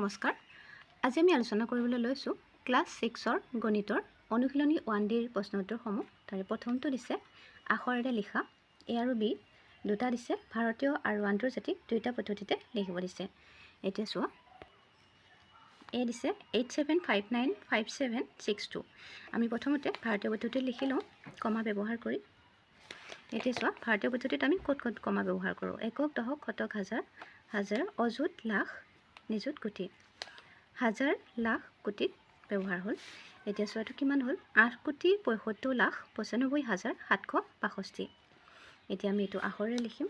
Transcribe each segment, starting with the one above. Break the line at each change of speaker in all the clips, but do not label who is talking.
নমস্কাৰ। আজি আমি আলোচনা কৰিবলৈ লৈছোঁ ক্লাছ 6ৰ গণিতৰ অনুশীলনী 1Dৰ প্ৰশ্ন উত্তৰসমূহ। তাৰে প্ৰথমটো দিছে আখৰেৰে লিখা A আৰু B দুটা দিছে, ভাৰতীয় আৰু আন্তৰ্জাতিক দুইটা পদ্ধতিতে লিখিব দিছে। এতিয়া চোৱা, A দিছে 87595762। আমি প্ৰথমতে ভাৰতীয় পদ্ধতিত লিখি লওঁ কমা ব্যৱহাৰ কৰি। এতিয়া চোৱা, ভাৰতীয় পদ্ধতিত আমি ক'ত ক'ত কমা ব্যৱহাৰ কৰোঁ। একক, দশক, শতক, হাজাৰ, হাজাৰ, অযুত, লাখ, নিযুত, কোটি। হাজাৰ, লাখ, কোটিত ব্যৱহাৰ হ'ল। এতিয়া চোৱাটো কিমান হ'ল? 8,75,95,765। এতিয়া আমি এইটো আখৰেৰে লিখিম।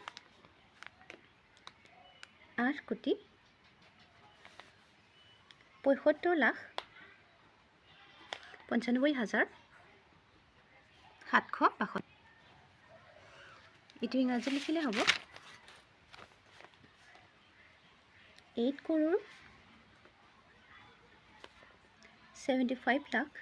8,75,95,765। এইটো ইংৰাজীত লিখিলে হ'ব 8 crore 75 lakh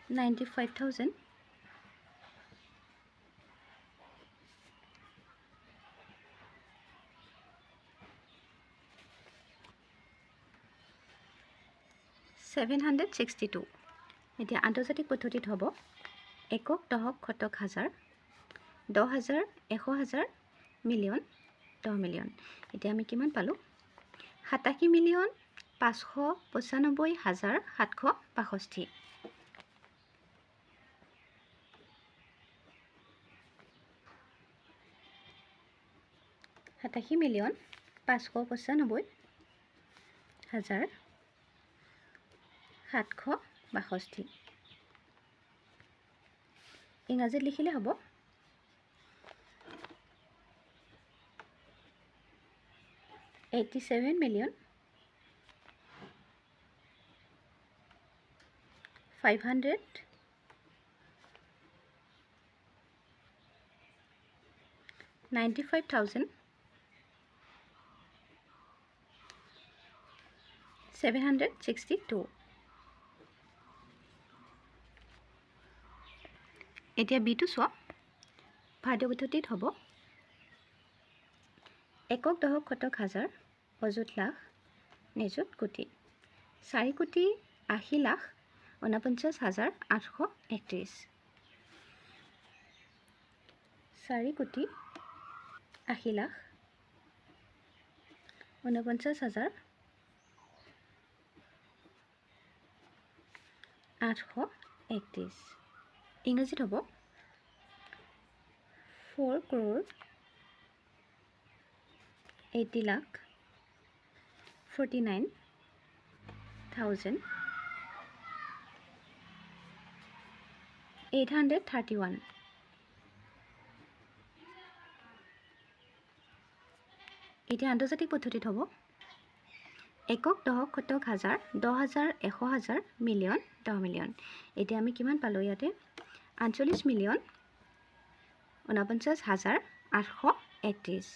95,000 762। এতিয়া আন্তৰ্জাতিক পদ্ধতিত হ'ব একক, দশক, শতক, হাজাৰ, 10,000, 100,000, মিলিয়ন, 10 মিলিয়ন। এতিয়া আমি কিমান পালোঁ? 87,595,765। 87,595,765। ইংৰাজীত লিখিলে হ'ব 87,595,762। এতিয়া বিটো চোৱা, ভাৰতীয় পদ্ধতিত হ'ব একক, দশক, শতক, হাজাৰ, অযুত, লাখ, নিযুত, কোটি। 4,80,49,831। 4,80,49,831। ইংৰাজীত হ'ব 4 crore 80 lakh 49,831। এতিয়া আন্তৰ্জাতিক পদ্ধতিত হ'ব একক, দশক, শতক, হাজাৰ, 10,000, 100,000, মিলিয়ন, 10 মিলিয়ন। এতিয়া আমি কিমান পালোঁ? ইয়াতে 48,49,831।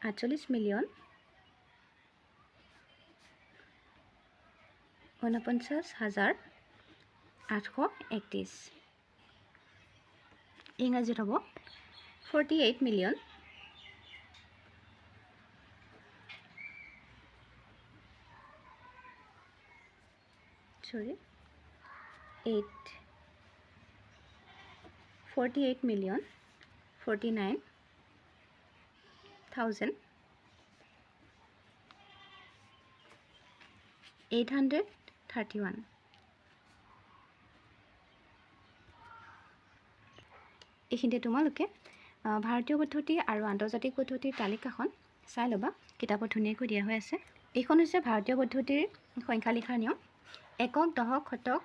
48,49,831। ইংৰাজীত হ'ব 48 মিলিয়ন 49,831। এইখিনিতে তোমালোকে ভাৰতীয় পদ্ধতি আৰু আন্তৰ্জাতিক পদ্ধতিৰ তালিকাখন চাই ল'বা, কিতাপত ধুনীয়াকৈ দিয়া হৈ আছে। এইখন হৈছে ভাৰতীয় পদ্ধতিৰ সংখ্যা লিখাৰ নিয়ম। একক, দশক, শতক,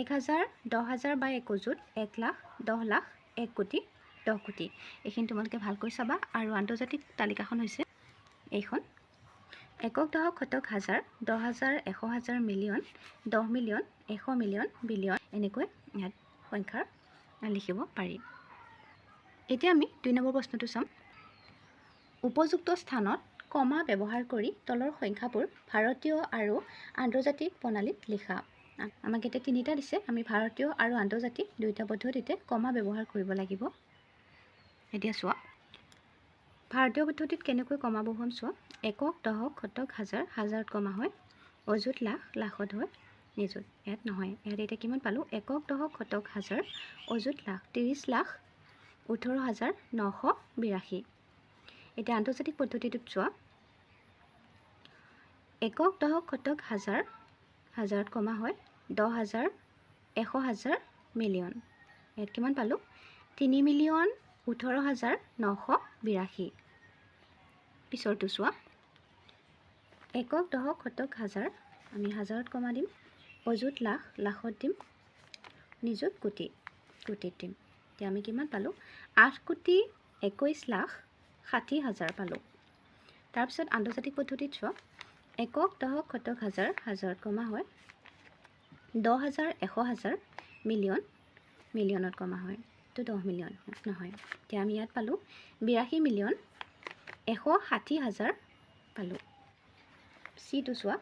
1,000, 10,000 বা 1 অযুত, 1 লাখ, 10 লাখ, 1 কোটি, 10 কোটি। এইখিনি তোমালোকে ভালকৈ চাবা। আৰু আন্তৰ্জাতিক তালিকাখন হৈছে এইখন। একক, দশক, শতক, হাজাৰ, 10,000, 100,000, মিলিয়ন, 10 মিলিয়ন, 100 মিলিয়ন, বিলিয়ন, এনেকৈ ইয়াত সংখ্যাৰ লিখিব পাৰি। এতিয়া আমি 2 নম্বৰ প্ৰশ্নটো চাম। উপযুক্ত স্থানত কমা ব্যৱহাৰ কৰি তলৰ সংখ্যাবোৰ ভাৰতীয় আৰু আন্তৰ্জাতিক প্ৰণালীত লিখা। আমাক এতিয়া তিনিটা দিছে, আমি ভাৰতীয় আৰু আন্তৰ্জাতিক দুয়োটা পদ্ধতিতে কমা ব্যৱহাৰ কৰিব লাগিব। এতিয়া চোৱা ভাৰতীয় পদ্ধতিত কেনেকৈ কমা বহুৱাম চোৱা। একক, দশক, শতক, হাজাৰ, হাজাৰত কমা হয়। অযুত, লাখ, লাখত হয় নিযুত। ইয়াত নহয়, ইয়াত এতিয়া কিমান পালোঁ? একক, দশক, শতক, হাজাৰ, অযুত, লাখ, 30,18,982। এতিয়া আন্তৰ্জাতিক পদ্ধতিটোত চোৱা। একক, দশক, শতক, হাজাৰ, হাজাৰত কমা হয়। 10,000, 100,000, মিলিয়ন। ইয়াত কিমান পালোঁ? 3,18,982। পিছৰটো চোৱা। একক, দশক, শতক, হাজাৰ, আমি হাজাৰত কমা দিম। অযুত, লাখ, লাখত দিম। নিযুত, কোটি, কোটিত দিম। এতিয়া আমি কিমান পালোঁ? 8,21,60,000 পালোঁ। তাৰপিছত আন্তৰ্জাতিক পদ্ধতিত চোৱা। একক, দশক, শতক, হাজাৰ, হাজাৰত কমা হয়। 10,000, 100,000, মিলিয়ন, মিলিয়নত কমা হয়। তো 10 মিলিয়ন নহয়। এতিয়া আমি ইয়াত পালোঁ 82,160,000 পালোঁ। চিটো চোৱা।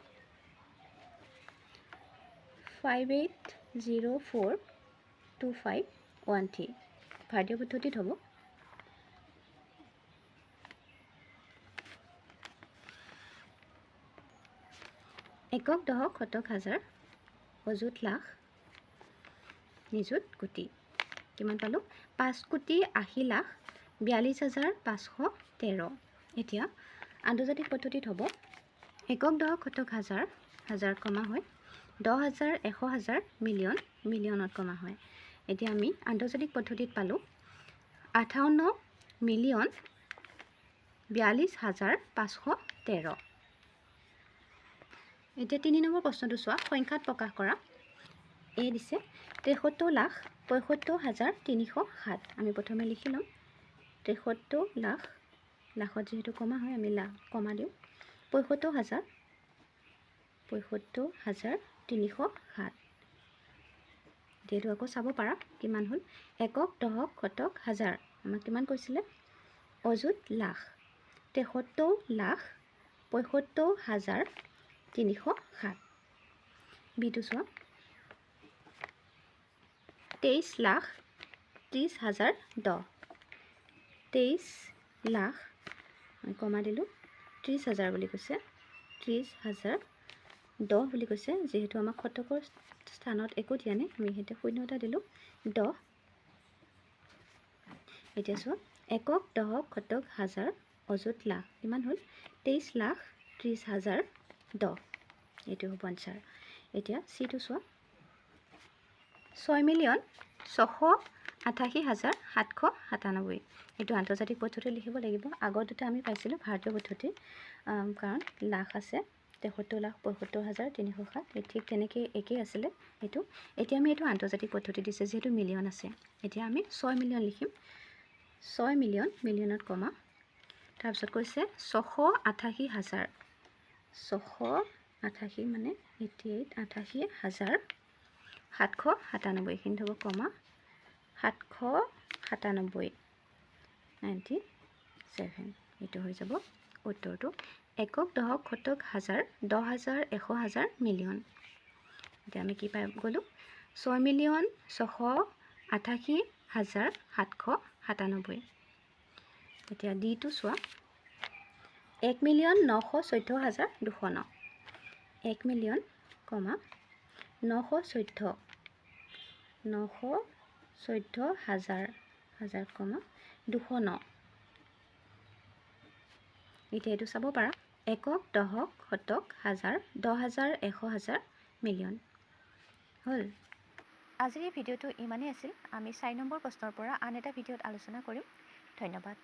58,04,25,13 ভাৰতীয় পদ্ধতিত হ'ব। একক, দশক, শতক, হাজাৰ, অযুত, লাখ, নিযুত, কোটি। কিমান পালোঁ? 5,80,42,513। এতিয়া আন্তৰ্জাতিক পদ্ধতিত হ'ব। একক, দশক, শতক, হাজাৰ, হাজাৰত কমা হয়। 10,000, 100,000, মিলিয়ন, মিলিয়নত কমা হয়। এতিয়া আমি আন্তৰ্জাতিক পদ্ধতিত পালোঁ 58,42,513। এতিয়া 3 নম্বৰ প্ৰশ্নটো চোৱা। সংখ্যাত প্ৰকাশ কৰা। এ দিছে 73,65,307। আমি প্ৰথমে লিখি ল'ম 73,00,000, লাখত যিহেতু কমা হয় আমি লাখ কমা দিওঁ। 75,000, 75,307। যিহেতু আকৌ চাব পাৰা কিমান হ'ল। একক, দশক, শতক, হাজাৰ আমাক কিমান কৈছিলে? অযুত, লাখ। 73,00,000, 75,307। বিটো চোৱা। 23,30,010। 23,00,000 আমি কমা দিলোঁ। 30,000 বুলি কৈছে। 30,010 বুলি কৈছে। যিহেতু আমাক শতকৰ স্থানত একো দিয়া নাই, আমি সেইটো শূন্য এটা দিলোঁ। 10। এতিয়া চোৱা। একক, দশক, শতক, হাজাৰ, অযুত, লাখ কিমান হ'ল? 23,30,010। এইটো হ'ব আনচাৰ। এতিয়া চিটো চোৱা। 6,688,797। এইটো আন্তৰ্জাতিক পদ্ধতি লিখিব লাগিব। আগৰ দুটা আমি পাইছিলোঁ ভাৰতীয় পদ্ধতি, কাৰণ লাখ আছে 73,00,000, 75,307। ঠিক তেনেকৈ একেই আছিলে এইটো। এতিয়া আমি এইটো আন্তৰ্জাতিক পদ্ধতি দিছে যিহেতু মিলিয়ন আছে। এতিয়া আমি 6 মিলিয়ন লিখিম। 6 মিলিয়ন, মিলিয়নত কমা। তাৰপিছত কৈছে 688,000। 688 মানে 88,000,797। এইখিনি হ'ব কমা 797, 97। এইটো হৈ যাব উত্তৰটো। একক, দশক, শতক, হাজাৰ, 10,000, 100,000, মিলিয়ন। এতিয়া আমি কি পাই গ'লোঁ? 6,688,797। এতিয়া ডিটো চোৱা। 1,914,209। 1,000,000, 914,000, 209। এতিয়া এইটো চাব পাৰা। একক, দশক, শতক, হাজাৰ, 10,000, 100,000, মিলিয়ন হ'ল। আজিৰ এই ভিডিঅ'টো ইমানেই আছিল। আমি 4 নম্বৰ প্ৰশ্নৰ পৰা আন এটা ভিডিঅ'ত আলোচনা কৰিম। ধন্যবাদ।